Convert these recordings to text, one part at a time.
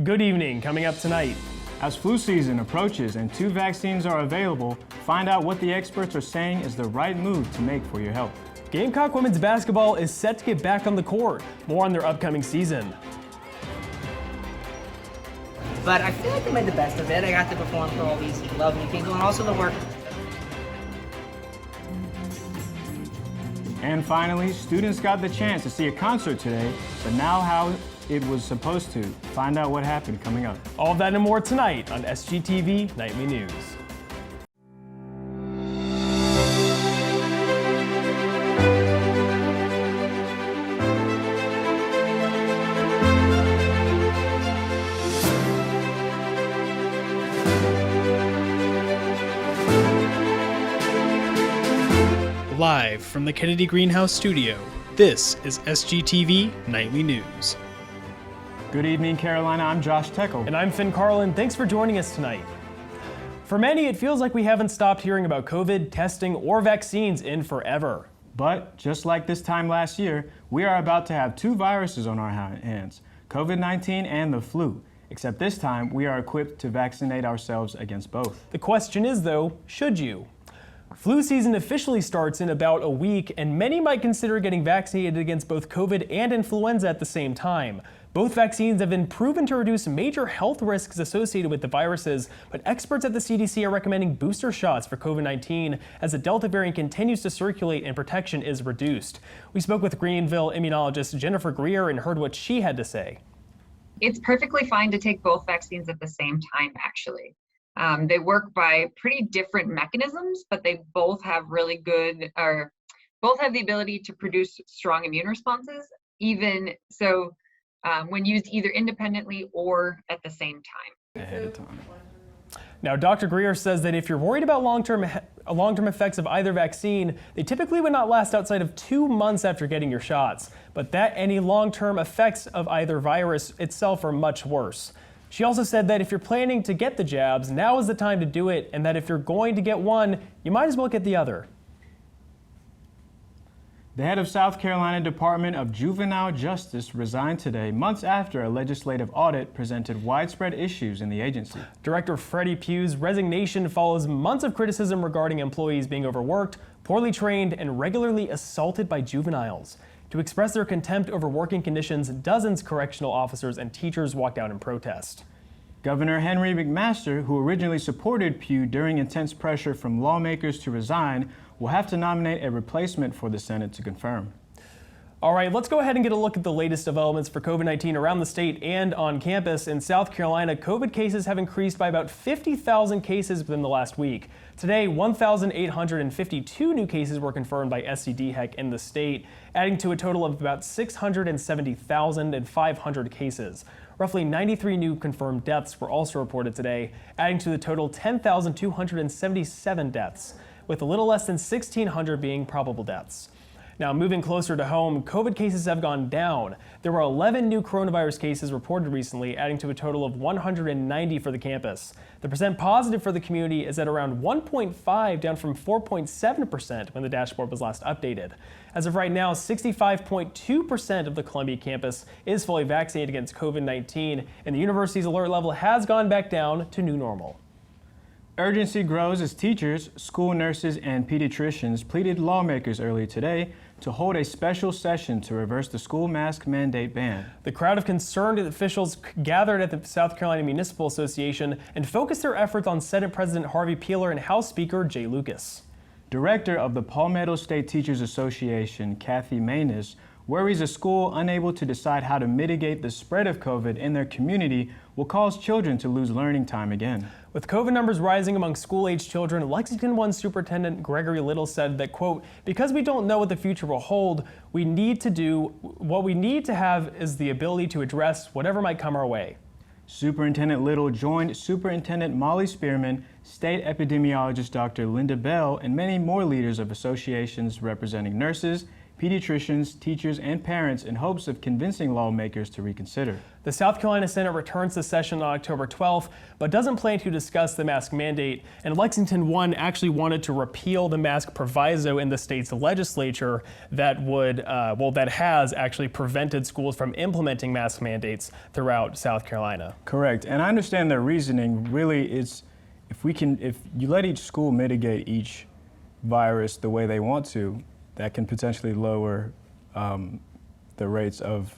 Good evening. Coming up tonight. As flu season approaches and 2 vaccines are available, find out what the experts are saying is the right move to make for your health. Gamecock women's basketball is set to get back on the court. More on their upcoming season. But I feel like I made the best of it. I got to perform for all these lovely people and also the work. And finally, students got the chance to see a concert today, but now how it was supposed to. Find out what happened coming up. All of that and more tonight on SGTV Nightly News. Live from the Kennedy Greenhouse studio, this is SGTV Nightly News. Good evening, Carolina. I'm Josh Teckel. And I'm Finn Carlin. Thanks for joining us tonight. For many, it feels like we haven't stopped hearing about COVID, testing, or vaccines in forever. But just like this time last year, we are about to have 2 viruses on our hands, COVID-19 and the flu. Except this time, we are equipped to vaccinate ourselves against both. The question is, though, should you? Flu season officially starts in about a week, and many might consider getting vaccinated against both COVID and influenza at the same time. Both vaccines have been proven to reduce major health risks associated with the viruses, but experts at the CDC are recommending booster shots for COVID-19 as the Delta variant continues to circulate and protection is reduced. We spoke with Greenville immunologist Jennifer Greer and heard what she had to say. It's perfectly fine to take both vaccines at the same time, actually. They work by pretty different mechanisms, but they both have both have the ability to produce strong immune responses, even so when used either independently or at the same time. Ahead of time. Now, Dr. Greer says that if you're worried about long-term effects of either vaccine, they typically would not last outside of 2 months after getting your shots, but that any long-term effects of either virus itself are much worse. She also said that if you're planning to get the jabs, now is the time to do it, and that if you're going to get one, you might as well get the other. The head of South Carolina Department of Juvenile Justice resigned today, months after a legislative audit presented widespread issues in the agency. Director Freddie Pugh's resignation follows months of criticism regarding employees being overworked, poorly trained, and regularly assaulted by juveniles. To express their contempt over working conditions, dozens of correctional officers and teachers walked out in protest. Governor Henry McMaster, who originally supported Pugh during intense pressure from lawmakers to resign, will have to nominate a replacement for the Senate to confirm. All right, let's go ahead and get a look at the latest developments for COVID-19 around the state and on campus. In South Carolina, COVID cases have increased by about 50,000 cases within the last week. Today, 1,852 new cases were confirmed by SCDHEC in the state, adding to a total of about 670,500 cases. Roughly 93 new confirmed deaths were also reported today, adding to the total 10,277 deaths, with a little less than 1,600 being probable deaths. Now, moving closer to home, COVID cases have gone down. There were 11 new coronavirus cases reported recently, adding to a total of 190 for the campus. The percent positive for the community is at around 1.5, down from 4.7% when the dashboard was last updated. As of right now, 65.2% of the Columbia campus is fully vaccinated against COVID-19, and the university's alert level has gone back down to new normal. Urgency grows as teachers, school nurses, and pediatricians pleaded lawmakers earlier today to hold a special session to reverse the school mask mandate ban. The crowd of concerned officials gathered at the South Carolina Municipal Association and focused their efforts on Senate President Harvey Peeler and House Speaker Jay Lucas. Director of the Palmetto State Teachers Association, Kathy Manis, worries a school unable to decide how to mitigate the spread of COVID in their community will cause children to lose learning time again. With COVID numbers rising among school-age children, Lexington 1 Superintendent Gregory Little said that, quote, because we don't know what the future will hold, what we need to have is the ability to address whatever might come our way. Superintendent Little joined Superintendent Molly Spearman, State Epidemiologist Dr. Linda Bell, and many more leaders of associations representing nurses, pediatricians, teachers, and parents in hopes of convincing lawmakers to reconsider. The South Carolina Senate returns to session on October 12th, but doesn't plan to discuss the mask mandate. And Lexington 1 actually wanted to repeal the mask proviso in the state's legislature that that has actually prevented schools from implementing mask mandates throughout South Carolina. Correct, and I understand their reasoning. Really, it's if you let each school mitigate each virus the way they want to, that can potentially lower the rates of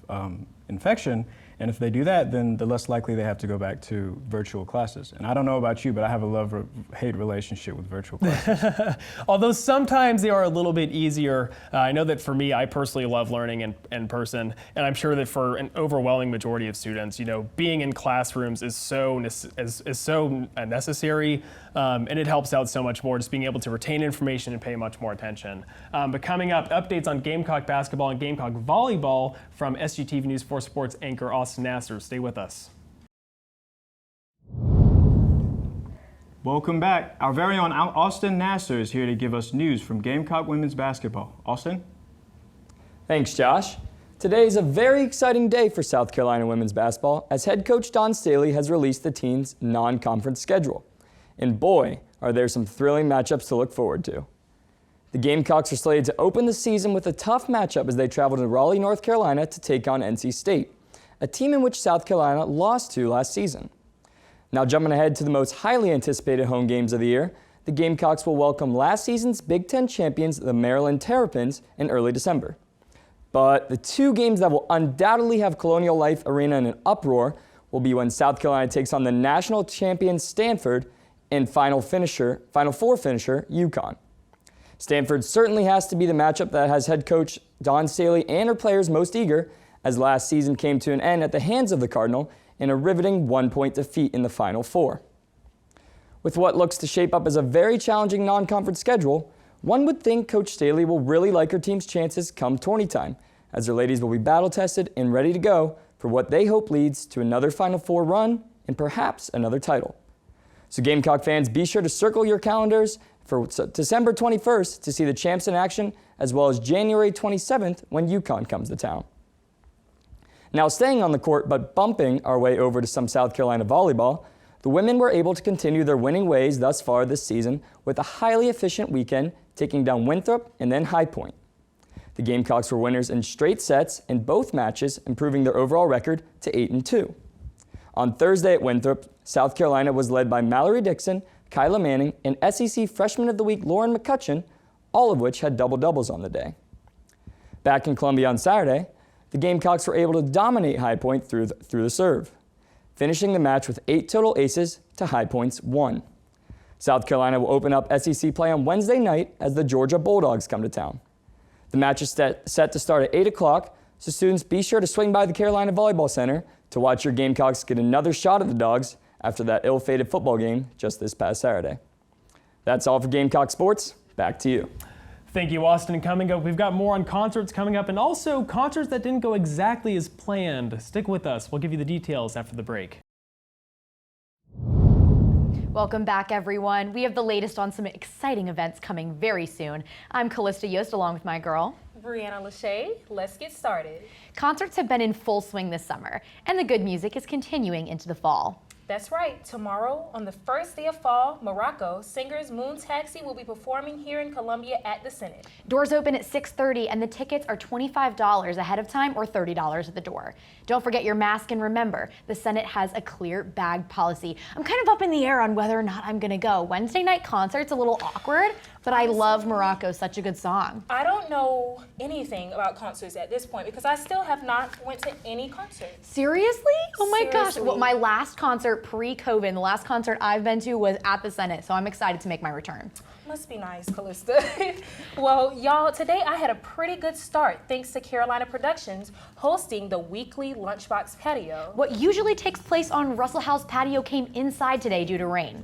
infection. And if they do that, then the less likely they have to go back to virtual classes. And I don't know about you, but I have a love-hate relationship with virtual classes. Although sometimes they are a little bit easier. I know that for me, I personally love learning in person. And I'm sure that for an overwhelming majority of students, being in classrooms is so necessary. And it helps out so much more, just being able to retain information and pay much more attention. But coming up, updates on Gamecock basketball and Gamecock volleyball from SGTV News 4 Sports anchor Austin Nasser. Stay with us. Welcome back. Our very own Austin Nasser is here to give us news from Gamecock women's basketball. Austin? Thanks, Josh. Today is a very exciting day for South Carolina women's basketball as head coach Don Staley has released the team's non-conference schedule. And boy, are there some thrilling matchups to look forward to. The Gamecocks are slated to open the season with a tough matchup as they travel to Raleigh, North Carolina to take on NC State, a team in which South Carolina lost to last season. Now jumping ahead to the most highly anticipated home games of the year, the Gamecocks will welcome last season's Big Ten champions, the Maryland Terrapins, in early December. But the two games that will undoubtedly have Colonial Life Arena in an uproar will be when South Carolina takes on the national champion Stanford and Final Four finisher UConn. Stanford certainly has to be the matchup that has head coach Don Staley and her players most eager, as last season came to an end at the hands of the Cardinal in a riveting one-point defeat in the Final Four. With what looks to shape up as a very challenging non-conference schedule, one would think Coach Staley will really like her team's chances come tourney time, as their ladies will be battle-tested and ready to go for what they hope leads to another Final Four run and perhaps another title. So Gamecock fans, be sure to circle your calendars for December 21st to see the champs in action, as well as January 27th when UConn comes to town. Now staying on the court but bumping our way over to some South Carolina volleyball, the women were able to continue their winning ways thus far this season with a highly efficient weekend, taking down Winthrop and then High Point. The Gamecocks were winners in straight sets in both matches, improving their overall record to 8-2. On Thursday at Winthrop, South Carolina was led by Mallory Dixon, Kyla Manning, and SEC Freshman of the Week Lauren McCutcheon, all of which had double-doubles on the day. Back in Columbia on Saturday, the Gamecocks were able to dominate High Point through the serve, finishing the match with 8 total aces to High Point's 1. South Carolina will open up SEC play on Wednesday night as the Georgia Bulldogs come to town. The match is set to start at 8 o'clock, so students be sure to swing by the Carolina Volleyball Center to watch your Gamecocks get another shot at the Dogs after that ill-fated football game just this past Saturday. That's all for Gamecock Sports. Back to you. Thank you, Austin. Coming up, we've got more on concerts coming up and also concerts that didn't go exactly as planned. Stick with us. We'll give you the details after the break. Welcome back, everyone. We have the latest on some exciting events coming very soon. I'm Callista Yost along with my girl, Brianna Lachey. Let's get started. Concerts have been in full swing this summer, and the good music is continuing into the fall. That's right. Tomorrow, on the first day of fall, Morocco, singers Moon Taxi will be performing here in Columbia at the Senate. Doors open at 6:30 and the tickets are $25 ahead of time or $30 at the door. Don't forget your mask, and remember, the Senate has a clear bag policy. I'm kind of up in the air on whether or not I'm gonna go. Wednesday night concert's a little awkward, but I love Morocco, such a good song. I don't know anything about concerts at this point because I still have not went to any concerts. Seriously? Oh my gosh. Seriously. Well, my last concert pre-COVID, the last concert I've been to was at the Senate, so I'm excited to make my return. Must be nice, Callista. Well, y'all, today I had a pretty good start thanks to Carolina Productions hosting the weekly Lunchbox Patio. What usually takes place on Russell House patio came inside today due to rain.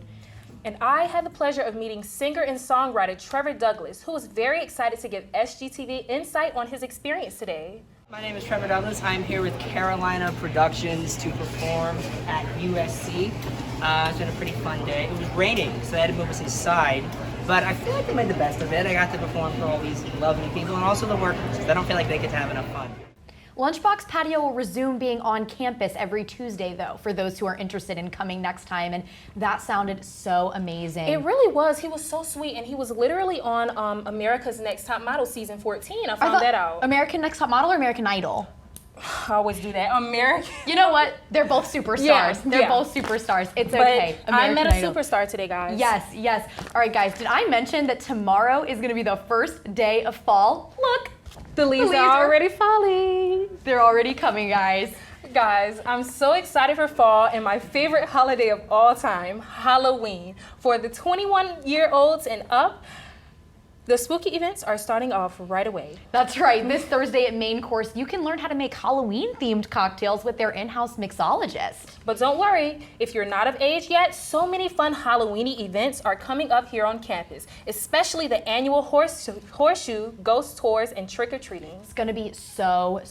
And I had the pleasure of meeting singer and songwriter Trevor Douglas, who was very excited to give SGTV insight on his experience today. My name is Trevor Douglas. I'm here with Carolina Productions to perform at USC. It's been a pretty fun day. It was raining, so they had to move us inside. But I feel like I made the best of it. I got to perform for all these lovely people and also the workers. I don't feel like they get to have enough fun. Lunchbox Patio will resume being on campus every Tuesday, though, for those who are interested in coming next time, and that sounded so amazing. It really was. He was so sweet, and he was literally on America's Next Top Model season 14. I found that out. American Next Top Model or American Idol? I always do that. American. You know what? They're both superstars. Yeah, They're both superstars. It's but okay. I met a Idol. superstar today, guys. Yes, yes. All right, guys, did I mention that tomorrow is going to be the first day of fall? Look, The leaves are already falling. They're already coming, guys. Guys, I'm so excited for fall and my favorite holiday of all time, Halloween. For the 21-year-olds and up, the spooky events are starting off right away. That's right. This Thursday at Main Course, you can learn how to make Halloween-themed cocktails with their in-house mixologist. But don't worry, if you're not of age yet, so many fun Halloween-y events are coming up here on campus, especially the annual horseshoe, ghost tours, and trick-or-treating. It's going to be so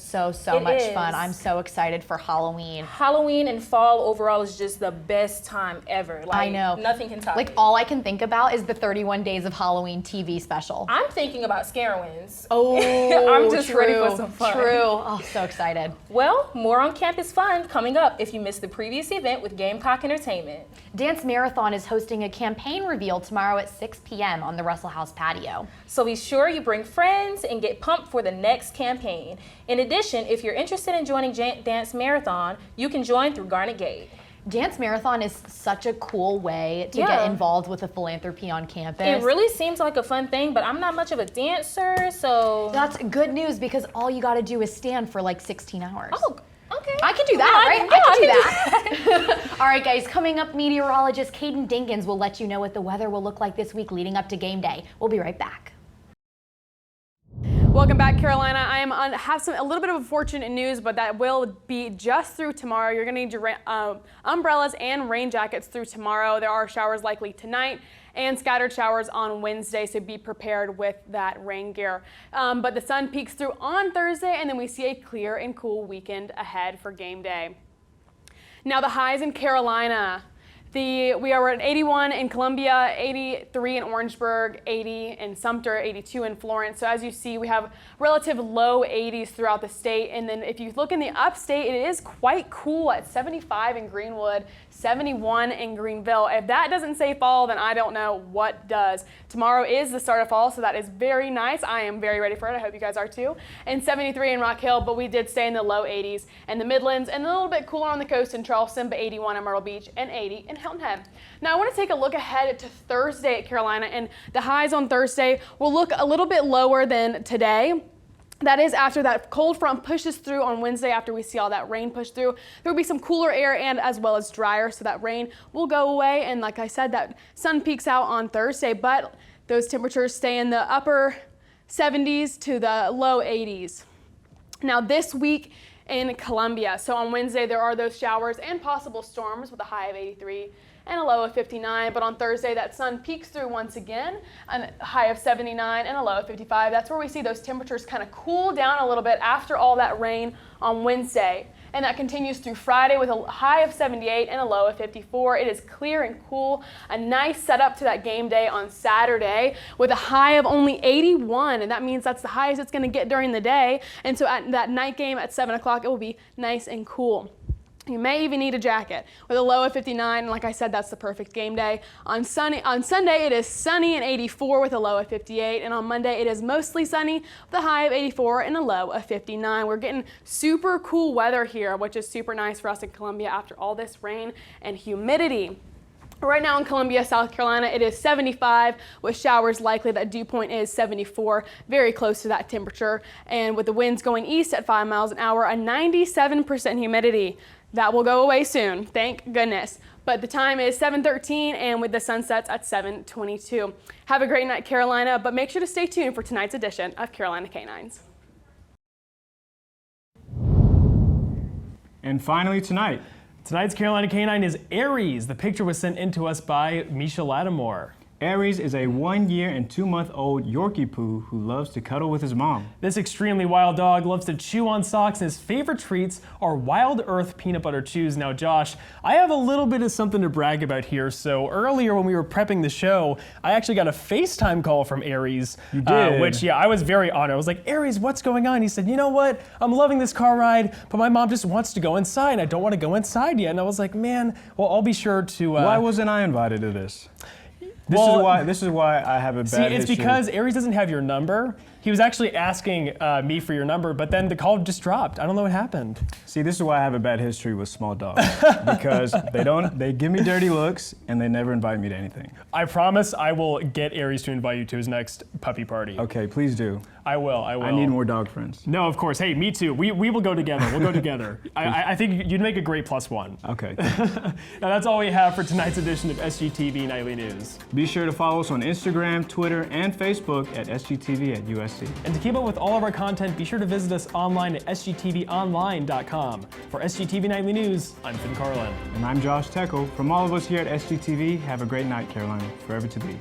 much fun. I'm so excited for Halloween. Halloween and fall overall is just the best time ever. Like, I know. Nothing can top Like, it. all I can think about is the 31 Days of Halloween TV special. I'm thinking about Scarowinds. Oh, I'm just ready for some fun. True. Oh, so excited. Well, more on campus fun coming up if you missed the previous event with Gamecock Entertainment. Dance Marathon is hosting a campaign reveal tomorrow at 6 p.m. on the Russell House patio. So be sure you bring friends and get pumped for the next campaign. In addition, if you're interested in joining Dance Marathon, you can join through Garnet Gate. Dance Marathon is such a cool way to get involved with a philanthropy on campus. It really seems like a fun thing, but I'm not much of a dancer, so... That's good news because all you gotta do is stand for like 16 hours. Oh, okay. I can do that, right? I can do that. All right, guys, coming up, meteorologist Caden Dinkins will let you know what the weather will look like this week leading up to game day. We'll be right back. Welcome back, Carolina. I am have a little bit of unfortunate news, but that will be just through tomorrow. You're going to need your umbrellas and rain jackets through tomorrow. There are showers likely tonight and scattered showers on Wednesday, so be prepared with that rain gear. But the sun peeks through on Thursday, and then we see a clear and cool weekend ahead for game day. Now the highs in Carolina. We are at 81 in Columbia, 83 in Orangeburg, 80 in Sumter, 82 in Florence. So as you see, we have relative low 80s throughout the state. And then if you look in the upstate, it is quite cool at 75 in Greenwood, 71 in Greenville. If that doesn't say fall, then I don't know what does. Tomorrow is the start of fall, so that is very nice. I am very ready for it. I hope you guys are too. And 73 in Rock Hill, but we did stay in the low 80s in the Midlands and a little bit cooler on the coast in Charleston, but 81 in Myrtle Beach and 80 in Hilton Head. Now I want to take a look ahead to Thursday at Carolina, and the highs on Thursday will look a little bit lower than today. That is after that cold front pushes through on Wednesday after we see all that rain push through. There will be some cooler air and as well as drier, so that rain will go away. And like I said, that sun peaks out on Thursday, but those temperatures stay in the upper 70s to the low 80s. Now this week in Columbia, so on Wednesday there are those showers and possible storms with a high of 83 and a low of 59, but on Thursday that sun peeks through once again, a high of 79 and a low of 55. That's where we see those temperatures kind of cool down a little bit after all that rain on Wednesday. And that continues through Friday with a high of 78 and a low of 54. It is clear and cool, a nice setup to that game day on Saturday with a high of only 81, and that means that's the highest it's going to get during the day. And so at that night game at 7 o'clock, it will be nice and cool. You may even need a jacket with a low of 59, and like I said, that's the perfect game day. On Sunday, it is sunny and 84 with a low of 58, and on Monday, it is mostly sunny with a high of 84 and a low of 59. We're getting super cool weather here, which is super nice for us in Columbia after all this rain and humidity. Right now in Columbia, South Carolina, it is 75 with showers likely. That dew point is 74, very close to that temperature. And with the winds going east at 5 miles an hour, a 97% humidity. That will go away soon, thank goodness. But the time is 7:13 and with the sunsets at 7:22. Have a great night, Carolina, but make sure to stay tuned for tonight's edition of Carolina Canines. And finally tonight's Carolina Canine is Aries. The picture was sent in to us by Misha Lattimore. Aries is a 1 year and 2-month-old Yorkie poo who loves to cuddle with his mom. This extremely wild dog loves to chew on socks, and his favorite treats are Wild Earth peanut butter chews. Now, Josh, I have a little bit of something to brag about here. So earlier when we were prepping the show, I actually got a FaceTime call from Aries. You did? Which, yeah, I was very honored. I was like, Aries, what's going on? He said, you know what? I'm loving this car ride, but my mom just wants to go inside, and I don't want to go inside yet. And I was like, man, well, I'll be sure to... Why wasn't I invited to this? This is why I have a bad history. It's history. because Aries doesn't have your number. He was actually asking me for your number, but then the call just dropped. I don't know what happened. See, this is why I have a bad history with small dogs, because they give me dirty looks and they never invite me to anything. I promise I will get Aries to invite you to his next puppy party. Okay, please do. I will. I need more dog friends. No, of course. Hey, me too. We will go together. We'll go together. I think you'd make a great +1. Okay. Now that's all we have for tonight's edition of SGTV Nightly News. Be sure to follow us on Instagram, Twitter, and Facebook at SGTV at USC. And to keep up with all of our content, be sure to visit us online at sgtvonline.com. For SGTV Nightly News, I'm Finn Carlin. And I'm Josh Teckel. From all of us here at SGTV, have a great night, Carolina. Forever to be.